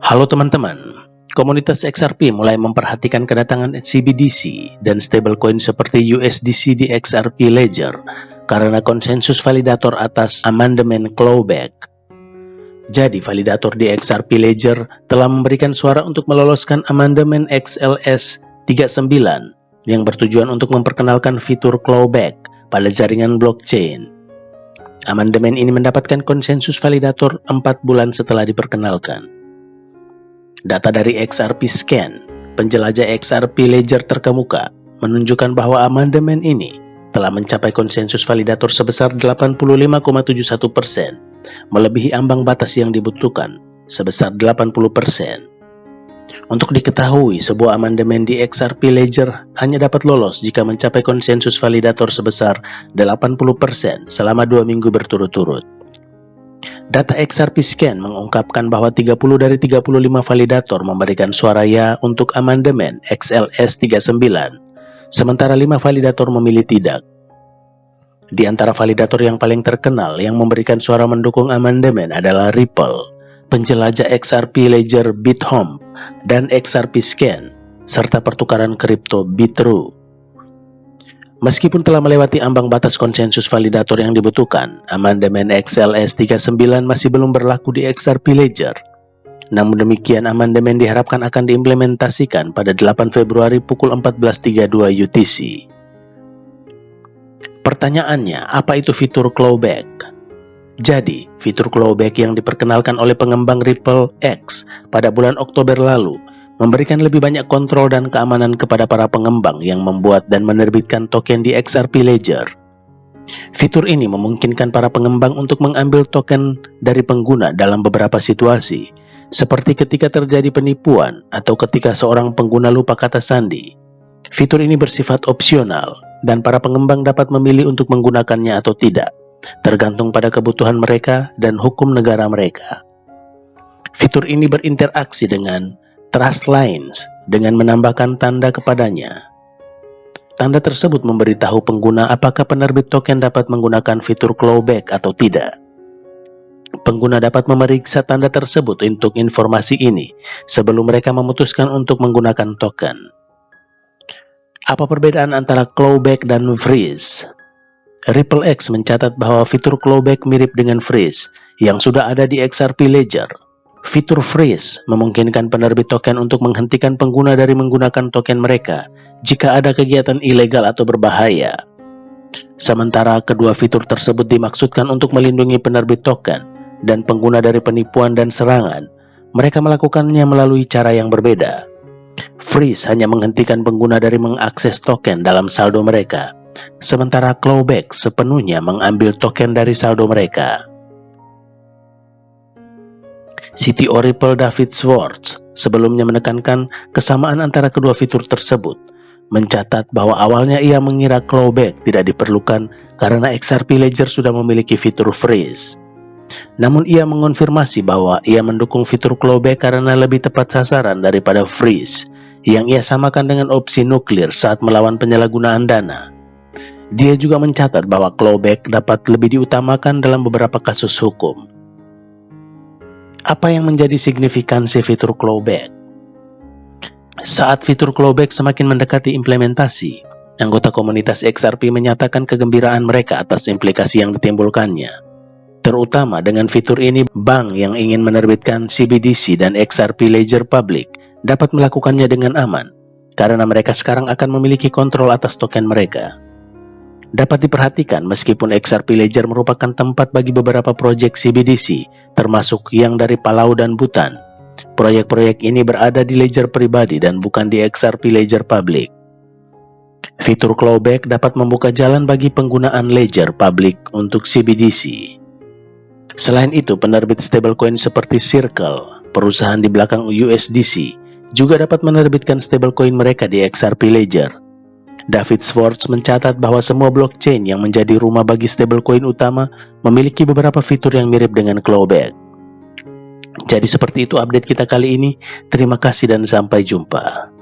Halo teman-teman, komunitas XRP mulai memperhatikan kedatangan CBDC dan stablecoin seperti USDC di XRP Ledger karena konsensus validator atas amandemen clawback. Jadi validator di XRP Ledger telah memberikan suara untuk meloloskan amandemen XLS 39 yang bertujuan untuk memperkenalkan fitur clawback pada jaringan blockchain. Amandemen ini mendapatkan konsensus validator 4 bulan setelah diperkenalkan. Data dari XRP Scan, penjelajah XRP Ledger terkemuka, menunjukkan bahwa amandemen ini telah mencapai konsensus validator sebesar 85,71%, melebihi ambang batas yang dibutuhkan sebesar 80%. Untuk diketahui, sebuah amandemen di XRP Ledger hanya dapat lolos jika mencapai konsensus validator sebesar 80% selama 2 minggu berturut-turut. Data XRP Scan mengungkapkan bahwa 30 dari 35 validator memberikan suara ya untuk amandemen XLS 39, sementara 5 validator memilih tidak. Di antara validator yang paling terkenal yang memberikan suara mendukung amandemen adalah Ripple, penjelajah XRP Ledger BitHome, dan XRP Scan, serta pertukaran kripto Bitrue. Meskipun telah melewati ambang batas konsensus validator yang dibutuhkan, amandemen XLS 39 masih belum berlaku di XRP Ledger. Namun demikian, amandemen diharapkan akan diimplementasikan pada 8 Februari pukul 14.32 UTC. Pertanyaannya, apa itu fitur clawback? Jadi, fitur clawback yang diperkenalkan oleh pengembang Ripple X pada bulan Oktober lalu memberikan lebih banyak kontrol dan keamanan kepada para pengembang yang membuat dan menerbitkan token di XRP Ledger. Fitur ini memungkinkan para pengembang untuk mengambil token dari pengguna dalam beberapa situasi, seperti ketika terjadi penipuan atau ketika seorang pengguna lupa kata sandi. Fitur ini bersifat opsional, dan para pengembang dapat memilih untuk menggunakannya atau tidak, tergantung pada kebutuhan mereka dan hukum negara mereka. Fitur ini berinteraksi dengan Trust Lines dengan menambahkan tanda kepadanya. Tanda tersebut memberitahu pengguna apakah penerbit token dapat menggunakan fitur clawback atau tidak. Pengguna dapat memeriksa tanda tersebut untuk informasi ini sebelum mereka memutuskan untuk menggunakan token. Apa perbedaan antara clawback dan freeze? Ripple X mencatat bahwa fitur clawback mirip dengan freeze yang sudah ada di XRP Ledger. Fitur freeze memungkinkan penerbit token untuk menghentikan pengguna dari menggunakan token mereka jika ada kegiatan ilegal atau berbahaya. Sementara kedua fitur tersebut dimaksudkan untuk melindungi penerbit token dan pengguna dari penipuan dan serangan, mereka melakukannya melalui cara yang berbeda. Freeze hanya menghentikan pengguna dari mengakses token dalam saldo mereka, sementara clawback sepenuhnya mengambil token dari saldo mereka. CTO Ripple David Schwartz sebelumnya menekankan kesamaan antara kedua fitur tersebut, mencatat bahwa awalnya ia mengira clawback tidak diperlukan karena XRP Ledger sudah memiliki fitur freeze. Namun ia mengonfirmasi bahwa ia mendukung fitur clawback karena lebih tepat sasaran daripada freeze, yang ia samakan dengan opsi nuklir saat melawan penyalahgunaan dana. Dia juga mencatat bahwa clawback dapat lebih diutamakan dalam beberapa kasus hukum. Apa yang menjadi signifikansi fitur clawback? Saat fitur clawback semakin mendekati implementasi, anggota komunitas XRP menyatakan kegembiraan mereka atas implikasi yang ditimbulkannya. Terutama dengan fitur ini, bank yang ingin menerbitkan CBDC dan XRP Ledger Public dapat melakukannya dengan aman, karena mereka sekarang akan memiliki kontrol atas token mereka. Dapat diperhatikan meskipun XRP Ledger merupakan tempat bagi beberapa proyek CBDC, termasuk yang dari Palau dan Bhutan. Proyek-proyek ini berada di ledger pribadi dan bukan di XRP Ledger Public. Fitur clawback dapat membuka jalan bagi penggunaan ledger public untuk CBDC. Selain itu, penerbit stablecoin seperti Circle, perusahaan di belakang USDC, juga dapat menerbitkan stablecoin mereka di XRP Ledger. David Schwartz mencatat bahwa semua blockchain yang menjadi rumah bagi stablecoin utama memiliki beberapa fitur yang mirip dengan clawback. Jadi seperti itu update kita kali ini. Terima kasih dan sampai jumpa.